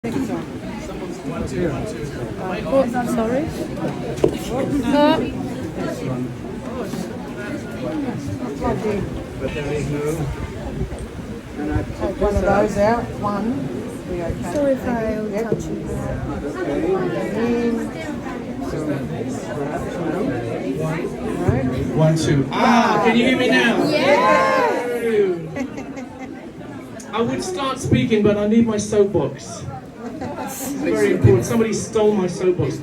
Sorry. But there is no. And I Take one of those out. One. Be okay. Sorry if I touch you. Okay. 1, 2. Can you hear me now? Yeah. I would start speaking, but I need my soapbox. It's very important. Somebody stole my soapbox.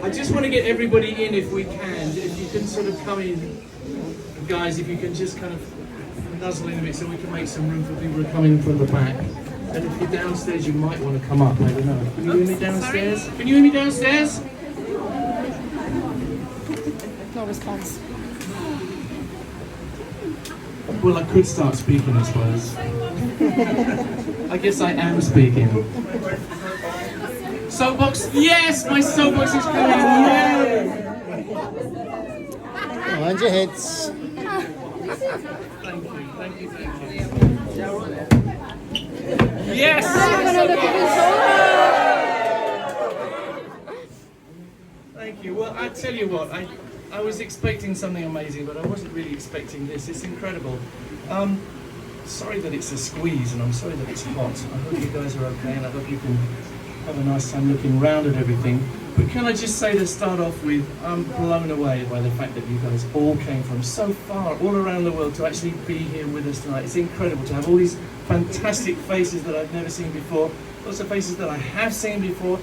I just want to get everybody in if we can. If you can sort of come in, guys, if you can just kind of nuzzle in a bit so we can make some room for people to come in from the back. And if you're downstairs, you might want to come up. I don't know. Can you hear me downstairs? Can you hear me downstairs? No response. Well, I could start speaking, I suppose. I guess I am speaking. Soapbox? Yes, my soapbox is coming. Yay! Mind your heads. Thank you, thank you, thank you. Yes! Thank you. Well, I tell you what, I was expecting something amazing, but I wasn't really expecting this. It's incredible. Sorry that it's a squeeze, and I'm sorry that it's hot. I hope you guys are okay, and I hope you can have a nice time looking around at everything. But can I just say to start off with, I'm blown away by the fact that you guys all came from so far, all around the world, to actually be here with us tonight. It's incredible to have all these fantastic faces that I've never seen before, lots of faces that I have seen before,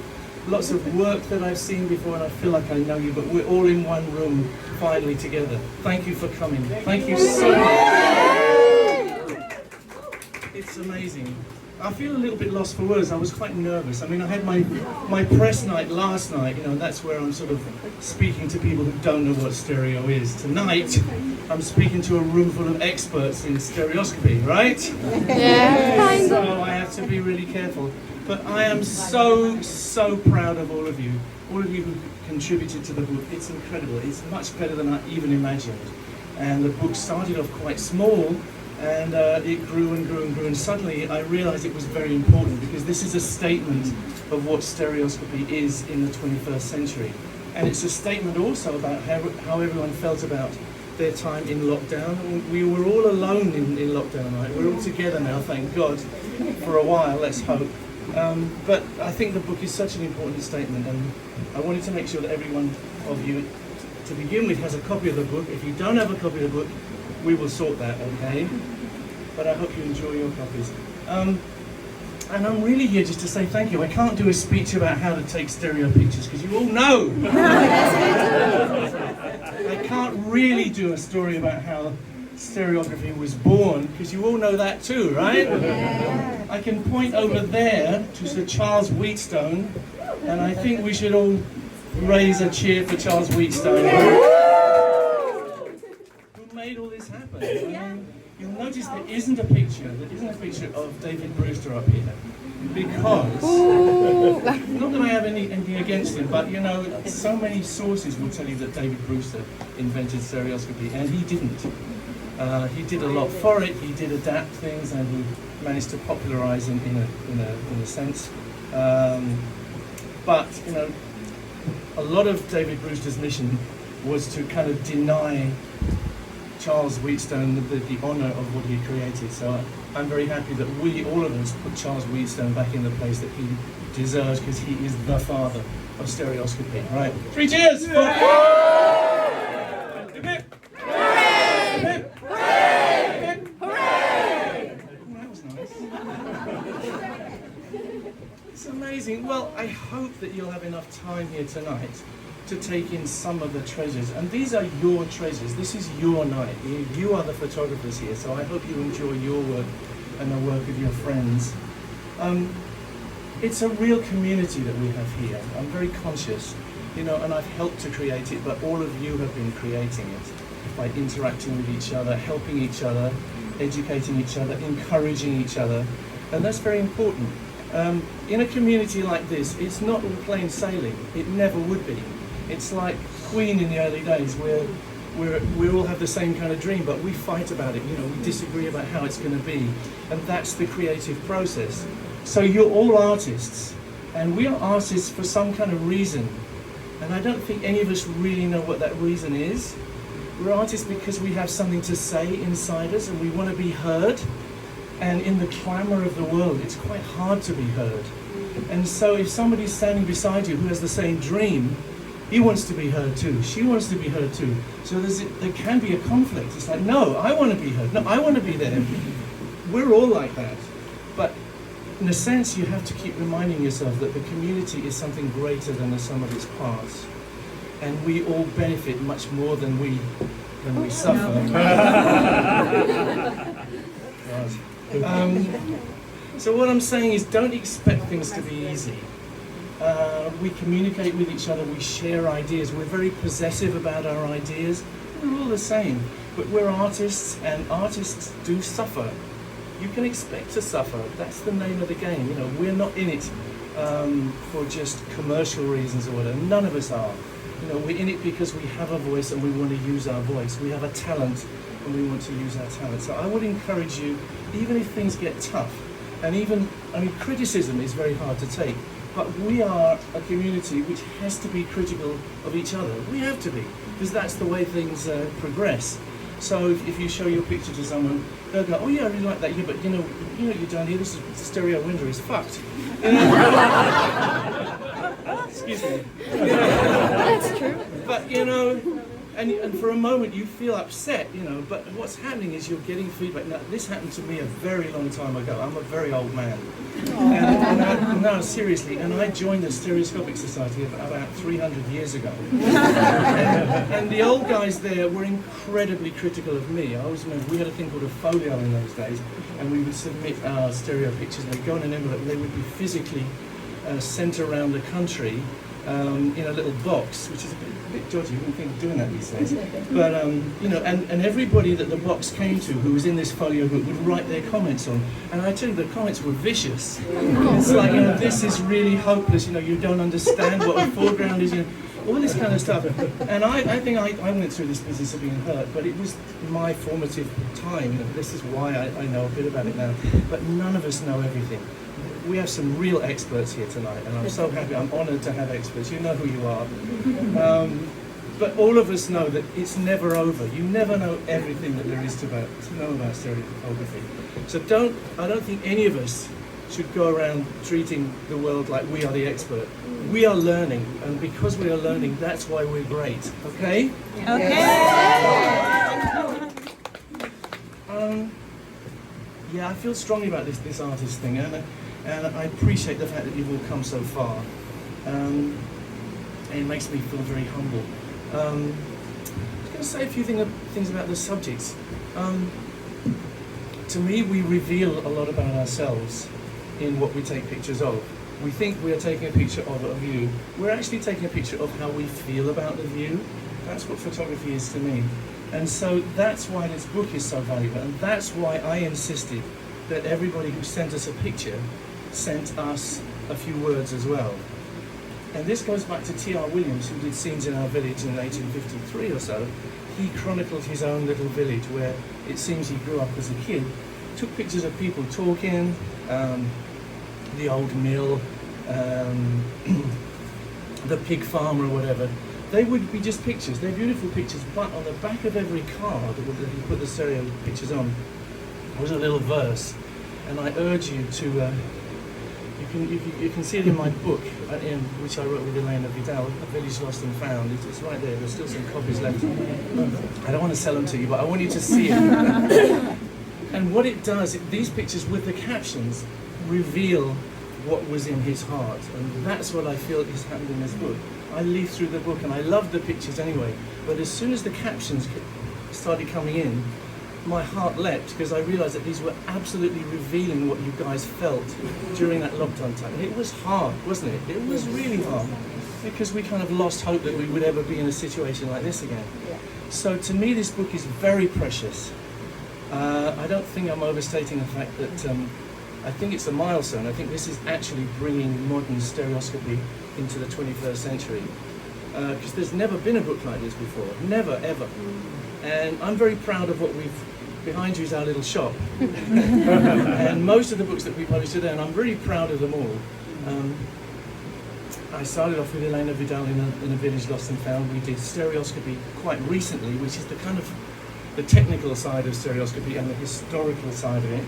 lots of work that I've seen before, and I feel like I know you, but we're all in one room finally together. Thank you for coming. Thank you so much. It's amazing. I feel a little bit lost for words. I was quite nervous. I mean, I had my press night last night, and that's where I'm sort of speaking to people who don't know what stereo is. Tonight, I'm speaking to a room full of experts in stereoscopy, right? Yeah. So I have to be really careful. But I am so proud of all of you who contributed to the book. It's incredible. It's much better than I even imagined. And the book started off quite small, and it grew and grew and grew, and suddenly I realized it was very important, because this is a statement of what stereoscopy is in the 21st century. And it's a statement also about how everyone felt about their time in lockdown. We were all alone in lockdown, right? We're all together now, thank God, for a while, let's hope. But I think the book is such an important statement, and I wanted to make sure that every one of you, to begin with, has a copy of the book. If you don't have a copy of the book, we will sort that, okay? But I hope you enjoy your copies. And I'm really here just to say thank you. I can't do a speech about how to take stereo pictures, because you all know. I can't really do a story about how stereography was born, because you all know that too, right? Yeah. I can point over there to Sir Charles Wheatstone, and I think we should all raise a cheer for Charles Wheatstone, who made all this happen. You'll notice there isn't a picture of David Brewster up here, because, not that I have anything against him, but so many sources will tell you that David Brewster invented stereoscopy, and he didn't. He did a lot for it. He did adapt things, and he managed to popularize in a sense. But a lot of David Brewster's mission was to kind of deny Charles Wheatstone the honour of what he created. So I'm very happy that all of us, put Charles Wheatstone back in the place that he deserves, because he is the father of stereoscopy. Right? 3 cheers! It's amazing. Well, I hope that you'll have enough time here tonight to take in some of the treasures. And these are your treasures. This is your night. You are the photographers here, so I hope you enjoy your work and the work of your friends. It's a real community that we have here. I'm very conscious, and I've helped to create it, but all of you have been creating it by interacting with each other, helping each other, educating each other, encouraging each other, and that's very important. In a community like this, it's not all plain sailing. It never would be. It's like Queen in the early days, where we all have the same kind of dream, but we fight about it. We disagree about how it's going to be, and that's the creative process. So you're all artists, and we are artists for some kind of reason. And I don't think any of us really know what that reason is. We're artists because we have something to say inside us and we want to be heard. And in the clamour of the world, it's quite hard to be heard. And so if somebody's standing beside you who has the same dream, he wants to be heard too, she wants to be heard too. So there can be a conflict. It's like, no, I want to be heard. No, I want to be there. We're all like that. But in a sense, you have to keep reminding yourself that the community is something greater than the sum of its parts. And we all benefit much more than we suffer. So what I'm saying is, don't expect things to be easy. We communicate with each other, we share ideas, we're very possessive about our ideas. We're all the same, but we're artists, and artists do suffer. You can expect to suffer. That's the name of the game. You know, we're not in it for just commercial reasons or whatever. None of us are. You know, we're in it because we have a voice and we want to use our voice. We have a talent and we want to use our talent. So I would encourage you, even if things get tough, and even, I mean, criticism is very hard to take, but we are a community which has to be critical of each other. We have to be, because that's the way things progress. So if you show your picture to someone, they'll go, oh yeah, I really like that. Yeah, but you know what you've done here, this is, the stereo window is fucked. You know? Excuse me. That's true. But you know, and for a moment you feel upset, you know, but what's happening is you're getting feedback. Now, this happened to me a very long time ago. I'm a very old man. No, seriously, and I joined the Stereoscopic Society about 300 years ago. And the old guys there were incredibly critical of me. I always remember we had a thing called a folio in those days, and we would submit our stereo pictures, and they'd go in an envelope, and they would be physically sent around the country in a little box, which is a bit dodgy. You wouldn't think of doing that these days. But you know, and everybody that the box came to, who was in this folio book, would write their comments on. And I tell you, the comments were vicious. It's like, you know, this is really hopeless. You know, you don't understand what a foreground is. You know, all this kind of stuff. And I think I went through this business of being hurt, but it was my formative time. You know, this is why I know a bit about it now. But none of us know everything. We have some real experts here tonight, and I'm so happy. I'm honoured to have experts. You know who you are. But all of us know that it's never over. You never know everything that there is to know about stereophotography. So I don't think any of us should go around treating the world like we are the expert. We are learning, and because we are learning, that's why we're great. Okay? Yeah, I feel strongly about this artist thing, and I appreciate the fact that you've all come so far. And it makes me feel very humble. I was going to say a few things about the subjects. To me, we reveal a lot about ourselves in what we take pictures of. We think we are taking a picture of a view. We're actually taking a picture of how we feel about the view. That's what photography is to me. And so that's why this book is so valuable, and that's why I insisted that everybody who sent us a picture sent us a few words as well. And this goes back to T.R. Williams, who did Scenes in Our Village in 1853 or so. He chronicled his own little village where it seems he grew up as a kid, took pictures of people talking, the old mill, the pig farm or whatever. They would be just pictures. They're beautiful pictures, but on the back of every card that he put the stereo pictures on was a little verse. And I urge you to, you can see it in my book, which I wrote with Elena Vidal, A Village Lost and Found. It's right there. There's still some copies left. I don't want to sell them to you, but I want you to see it. And what it does, these pictures with the captions reveal what was in his heart. And that's what I feel is happened in this book. I leafed through the book and I loved the pictures anyway, but as soon as the captions started coming in, my heart leapt, because I realised that these were absolutely revealing what you guys felt during that lockdown time. And it was hard, wasn't it? It was really hard, because we kind of lost hope that we would ever be in a situation like this again. So to me, this book is very precious. I don't think I'm overstating the fact that I think it's a milestone. I think this is actually bringing modern stereoscopy into the 21st century. Because there's never been a book like this before. Never, ever. And I'm very proud of what we've behind you is our little shop. And most of the books that we publish are there, and I'm really proud of them all. I started off with Elena Vidal in a village lost and found. We did Stereoscopy quite recently, which is the kind of the technical side of stereoscopy and the historical side of it.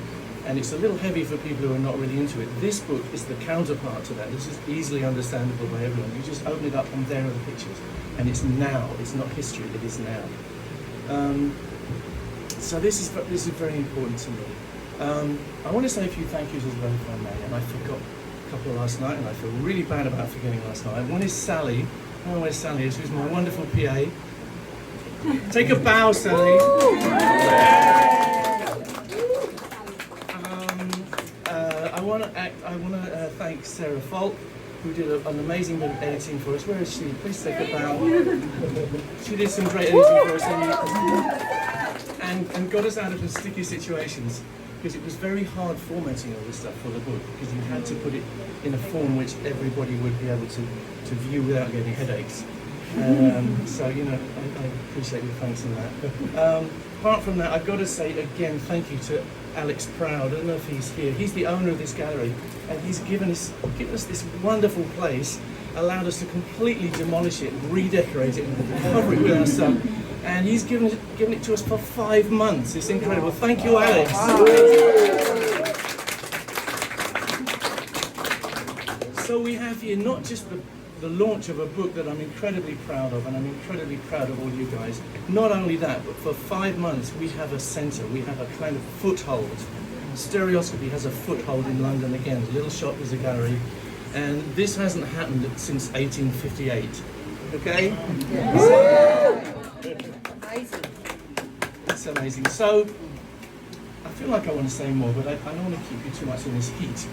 And it's a little heavy for people who are not really into it. This book is the counterpart to that. This is easily understandable by everyone. You just open it up and there are the pictures. And it's now, it's not history, it is now. So this is very important to me. I want to say a few thank yous as well if I may, and I forgot a couple last night, and I feel really bad about forgetting last night. One is Sally. I don't know where Sally is, who's my wonderful PA. Take a bow, Sally. I want to thank Sarah Falk, who did an amazing bit of editing for us. Where is she? Please take a bow. She did some great editing for us and got us out of some sticky situations, because it was very hard formatting all this stuff for the book, because you had to put it in a form which everybody would be able to view without getting headaches. So, you know, I appreciate your thanks in that. Apart from that, I've got to say again, thank you to Alex Proud. I don't know if he's here. He's the owner of this gallery, and he's given us this wonderful place, allowed us to completely demolish it, redecorate it, and cover it with our stuff. And he's given it to us for 5 months. It's incredible. Thank you, Alex. So we have here not just the launch of a book that I'm incredibly proud of, and I'm incredibly proud of all you guys. Not only that, but for 5 months we have a centre, we have a kind of foothold. Stereoscopy has a foothold in London again. The little shop is a gallery, and this hasn't happened since 1858. Okay? Yeah. Amazing. That's amazing. So, I feel like I want to say more, but I don't want to keep you too much in this heat.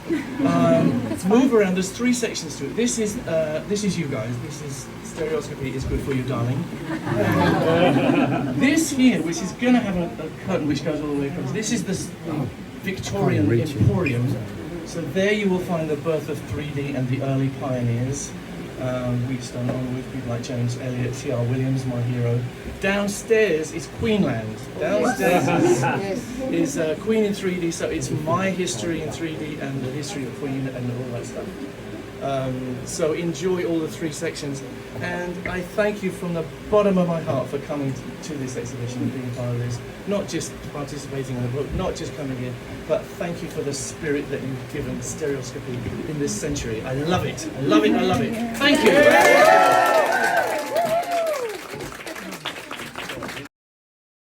Move around. There's 3 sections to it. This is you guys. This is Stereoscopy is good for you, darling. This here, which is going to have a curtain which goes all the way across. This is the Victorian Emporium. So there you will find the birth of 3D and the early pioneers. We've done on with people like James Elliott, C.R. Williams, my hero. Downstairs is Queenland. Downstairs is Queen in 3D, so it's my history in 3D and the history of Queen and all that stuff. So enjoy all the 3 sections, and I thank you from the bottom of my heart for coming to this exhibition and being part of this. Not just participating in the book, not just coming here, but thank you for the spirit that you've given Stereoscopy in this century. I love it. I love it. I love it. Thank you.